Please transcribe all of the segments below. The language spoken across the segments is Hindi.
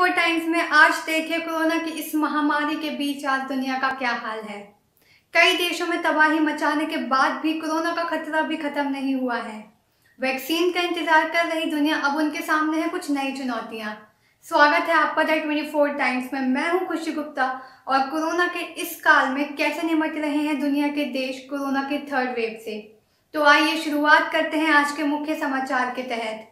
24 टाइम्स में आज देखें कोरोना की इस महामारी के बीच आज दुनिया का क्या हाल है। कई देशों में तबाही मचाने के बाद भी कोरोना का खतरा भी खत्म नहीं हुआ है। वैक्सीन का इंतजार कर रही दुनिया, अब उनके सामने है कुछ नई चुनौतियां। स्वागत है आपका द 24 टाइम्स में। मैं हूं खुशी गुप्ता और कोरोना के इस काल में कैसे निपट रहे हैं दुनिया के देश कोरोना के थर्ड वेव से। तो आइए शुरुआत करते हैं आज के मुख्य समाचार के तहत।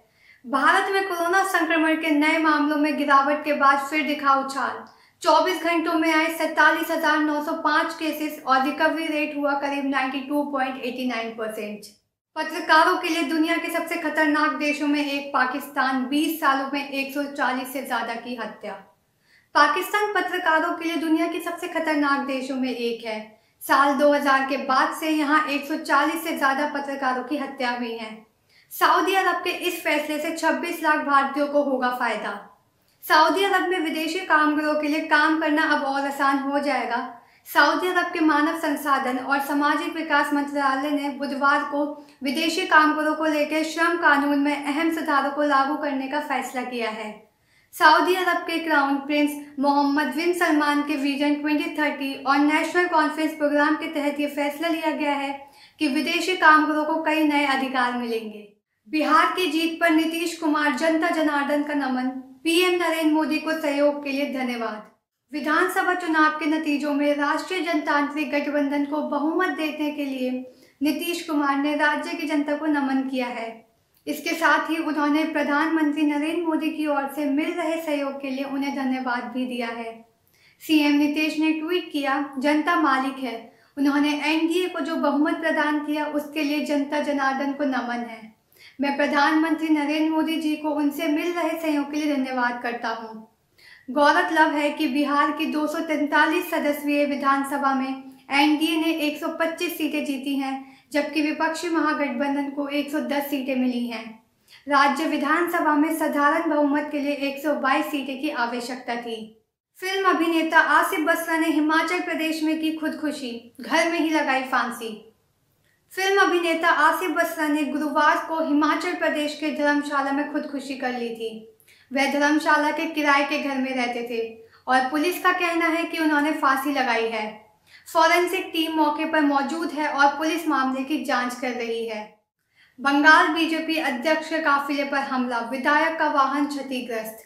भारत में कोरोना संक्रमण के नए मामलों में गिरावट के बाद फिर दिखा उछाल। 24 घंटों में आए 47,905 केसेस और रिकवरी रेट हुआ करीब 92.89%। पत्रकारों के लिए दुनिया के सबसे खतरनाक देशों में एक पाकिस्तान, 20 सालों में 140 से ज्यादा की हत्या। पाकिस्तान पत्रकारों के लिए दुनिया के सबसे खतरनाक देशों में एक है। साल 2000 के बाद से यहाँ 140 से ज्यादा पत्रकारों की हत्या हुई है। सऊदी अरब के इस फैसले से 26 लाख भारतीयों को होगा फायदा। सऊदी अरब में विदेशी कामगारों के लिए काम करना अब और आसान हो जाएगा। सऊदी अरब के मानव संसाधन और सामाजिक विकास मंत्रालय ने बुधवार को विदेशी कामगारों को लेकर श्रम कानून में अहम सुधारों को लागू करने का फैसला किया है। सऊदी अरब के क्राउन प्रिंस मोहम्मद बिन सलमान के विजन 2030 और नेशनल कॉन्फ्रेंस प्रोग्राम के तहत ये फैसला लिया गया है कि विदेशी कामगारों को कई नए अधिकार मिलेंगे। बिहार की जीत पर नीतीश कुमार, जनता जनार्दन का नमन। पीएम नरेंद्र मोदी को सहयोग के लिए धन्यवाद। विधानसभा चुनाव के नतीजों में राष्ट्रीय जनतांत्रिक गठबंधन को बहुमत देने के लिए नीतीश कुमार ने राज्य की जनता को नमन किया है। इसके साथ ही उन्होंने प्रधानमंत्री नरेंद्र मोदी की ओर से मिल रहे सहयोग के लिए उन्हें धन्यवाद भी दिया है। सीएम नीतीश ने ट्वीट किया, जनता मालिक है। उन्होंने एनडीए को जो बहुमत प्रदान किया उसके लिए जनता जनार्दन को नमन है। मैं प्रधानमंत्री नरेंद्र मोदी जी को उनसे मिल रहे सहयोग के लिए धन्यवाद करता हूं। गौरतलब है कि बिहार की 243 सदस्यीय विधानसभा में एनडीए ने 125 सीटें जीती हैं, जबकि विपक्षी महागठबंधन को 110 सीटें मिली हैं। राज्य विधानसभा में साधारण बहुमत के लिए 122 सीटें की आवश्यकता थी। फिल्म अभिनेता आसिफ बसरा ने हिमाचल प्रदेश में की खुदकुशी, घर में ही लगाई फांसी। फिल्म अभिनेता आसिफ बसरा ने गुरुवार को हिमाचल प्रदेश के धर्मशाला में खुदकुशी कर ली थी। वह धर्मशाला के किराए के घर में रहते थे और पुलिस का कहना है कि उन्होंने फांसी लगाई है। फॉरेंसिक टीम मौके पर मौजूद है और पुलिस मामले की जांच कर रही है। बंगाल बीजेपी अध्यक्ष के काफिले पर हमला, विधायक का वाहन क्षतिग्रस्त।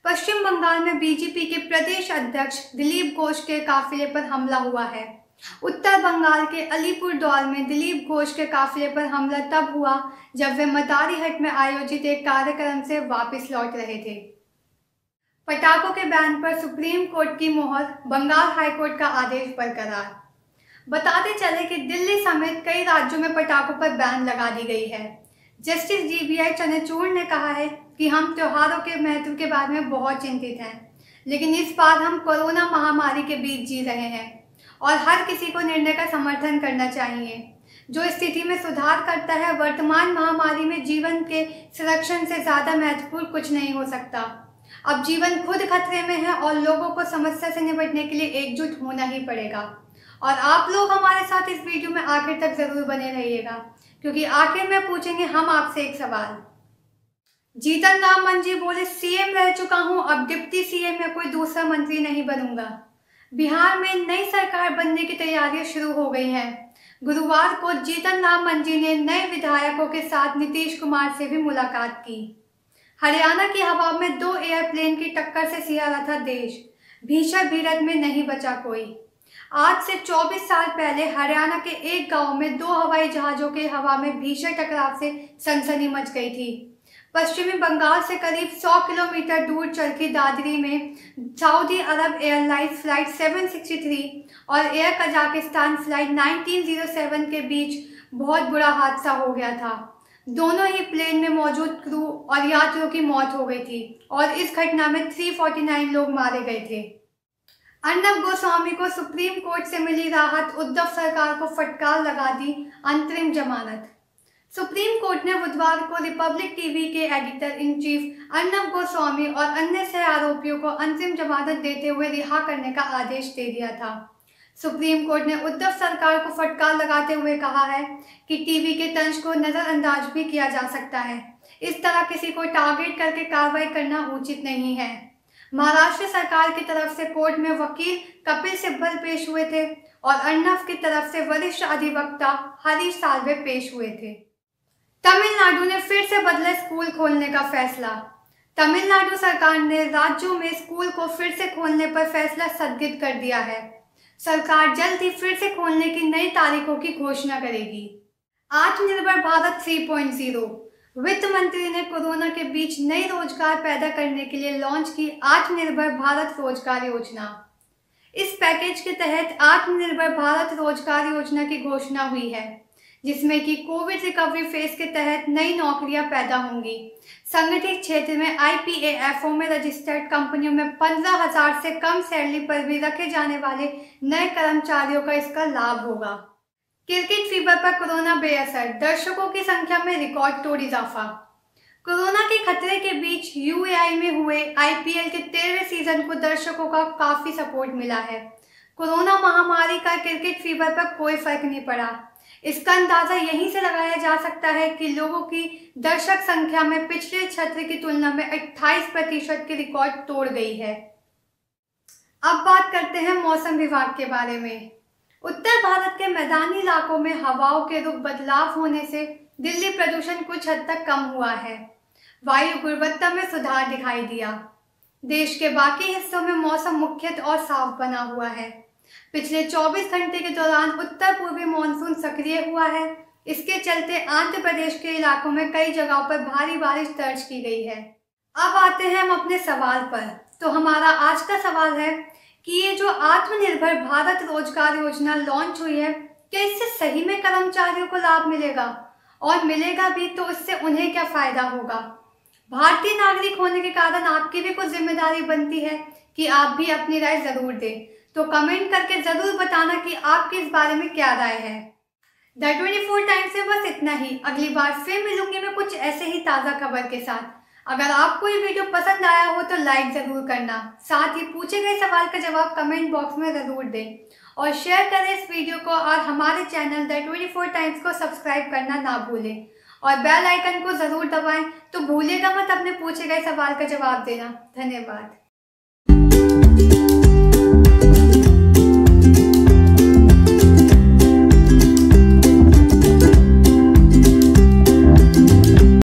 पश्चिम बंगाल में बीजेपी के प्रदेश अध्यक्ष दिलीप घोष के काफिले पर हमला हुआ है। उत्तर बंगाल के अलीपुरद्वार में दिलीप घोष के काफिले पर हमला तब हुआ जब वे मदारीहट में आयोजित एक कार्यक्रम से वापस लौट रहे थे। पटाखों के बैन पर सुप्रीम कोर्ट की मोहर, बंगाल हाईकोर्ट का आदेश बरकरार। बताते चले कि दिल्ली समेत कई राज्यों में पटाखों पर बैन लगा दी गई है। जस्टिस जीबीआई चंद्रचूड़ ने कहा है कि हम त्योहारों के महत्व के बारे में बहुत चिंतित हैं, लेकिन इस बार हम कोरोना महामारी के बीच जी रहे हैं और हर किसी को निर्णय का समर्थन करना चाहिए जो स्थिति में सुधार करता है। वर्तमान महामारी में जीवन के संरक्षण से ज्यादा महत्वपूर्ण कुछ नहीं हो सकता। अब जीवन खुद खतरे में है और लोगों को समस्या से निपटने के लिए एकजुट होना ही पड़ेगा। और आप लोग हमारे साथ इस वीडियो में आखिर तक जरूर बने रहिएगा, क्योंकि आखिर में पूछेंगे हम आपसे एक सवाल। जीतन राम मांझी बोले, सीएम रह चुका हूं, अब डिप्टी सीएम या कोई दूसरा मंत्री नहीं बनूंगा। बिहार में नई सरकार बनने की तैयारियां शुरू हो गई हैं। गुरुवार को जीतन राम मांझी ने नए विधायकों के साथ नीतीश कुमार से भी मुलाकात की। हरियाणा की हवा में 2 एयरप्लेन की टक्कर से सिहरा था देश। भीषण भिड़ंत में नहीं बचा कोई। आज से 24 साल पहले हरियाणा के एक गांव में 2 हवाई जहाजों के हवा में भीषण टकराव से सनसनी मच गई थी। पश्चिमी बंगाल से करीब 100 किलोमीटर दूर चरखी दादरी में सऊदी अरब एयरलाइंस फ्लाइट 763 और एयर कजाकिस्तान फ्लाइट 1907 के बीच बहुत बुरा हादसा हो गया था। दोनों ही प्लेन में मौजूद क्रू और यात्रियों की मौत हो गई थी और इस घटना में 349 लोग मारे गए थे। अर्नब गोस्वामी को सुप्रीम कोर्ट से मिली राहत, उद्धव सरकार को फटकार लगा दी अंतरिम जमानत। सुप्रीम कोर्ट ने बुधवार को रिपब्लिक टीवी के editor in chief Arnab Goswami और अन्य सह आरोपियों को अंतिम जमानत देते हुए रिहा करने का आदेश दे दिया था। सुप्रीम कोर्ट ने उद्धव सरकार को फटकार लगाते हुए कहा है कि टीवी के तंज को नजरअंदाज भी किया जा सकता है। इस तरह किसी को टारगेट करके कार्रवाई करना उचित नहीं है। महाराष्ट्र सरकार की तरफ से कोर्ट में वकील कपिल सिब्बल पेश हुए थे और अर्नब की तरफ से वरिष्ठ अधिवक्ता हरीश साल्वे पेश हुए थे। तमिलनाडु ने फिर से बदला स्कूल खोलने का फैसला। तमिलनाडु सरकार ने राज्यों में स्कूल को फिर से खोलने पर फैसला स्थगित कर दिया है। सरकार जल्द ही फिर से खोलने की नई तारीखों की घोषणा करेगी। आत्मनिर्भर भारत 3.0। वित्त मंत्री ने कोरोना के बीच नई रोजगार पैदा करने के लिए लॉन्च की आत्मनिर्भर भारत रोजगार योजना। इस पैकेज के तहत आत्मनिर्भर भारत रोजगार योजना की घोषणा हुई है, जिसमें कि कोविड रिकवरी फेज के तहत नई नौकरियां पैदा होंगी। संगठित क्षेत्र में IPAFO में रजिस्टर्ड कंपनियों में 15,000 से कम सैलरी पर भी रखे जाने वाले नए कर्मचारियों का इसका लाभ होगा। क्रिकेट फीवर पर कोरोना बेअसर, दर्शकों की संख्या में रिकॉर्ड तोड़ इजाफा। कोरोना के खतरे के बीच UAE में हुए IPL के 13वें सीजन को दर्शकों का काफी सपोर्ट मिला है। कोरोना महामारी का क्रिकेट फीवर पर कोई फर्क नहीं पड़ा। इसका अंदाजा यहीं से लगाया जा सकता है कि लोगों की दर्शक संख्या में पिछले सत्र की तुलना में 28% की रिकॉर्ड तोड़ गई है। अब बात करते हैं मौसम विभाग के बारे में। उत्तर भारत के मैदानी इलाकों में हवाओं के रुख बदलाव होने से दिल्ली प्रदूषण कुछ हद तक कम हुआ है। वायु गुणवत्ता में सुधार दिखाई दिया। देश के बाकी हिस्सों में मौसम मुख्यतः और साफ बना हुआ है। पिछले 24 घंटे के दौरान उत्तर पूर्वी मानसून सक्रिय हुआ है। इसके चलते आंध्र प्रदेश के इलाकों में कई जगहों पर भारी बारिश दर्ज की गई है। अब आते हैं हम अपने सवाल पर। तो हमारा आज का सवाल है कि ये जो आत्मनिर्भर भारत रोजगार योजना लॉन्च हुई है, क्या इससे सही में कर्मचारियों को लाभ मिलेगा, और मिलेगा भी तो इससे उन्हें क्या फायदा होगा। भारतीय नागरिक होने के कारण आपकी भी कुछ जिम्मेदारी बनती है कि आप भी अपनी राय जरूर दें। तो कमेंट करके जरूर बताना कि आपकी इस बारे में क्या राय है। द 24 टाइम्स में बस इतना ही। अगली बार फिर मिलूंगी मैं कुछ ऐसे ही ताज़ा खबर के साथ। अगर आपको ये वीडियो पसंद आया हो तो लाइक जरूर करना, साथ ही पूछे गए सवाल का जवाब कमेंट बॉक्स में जरूर दें और शेयर करें इस वीडियो को, और हमारे चैनल द 24 टाइम्स को सब्सक्राइब करना ना भूलें और बेल आइकन को जरूर दबाएं। तो भूलिएगा मत अपने पूछे गए सवाल का जवाब देना। धन्यवाद।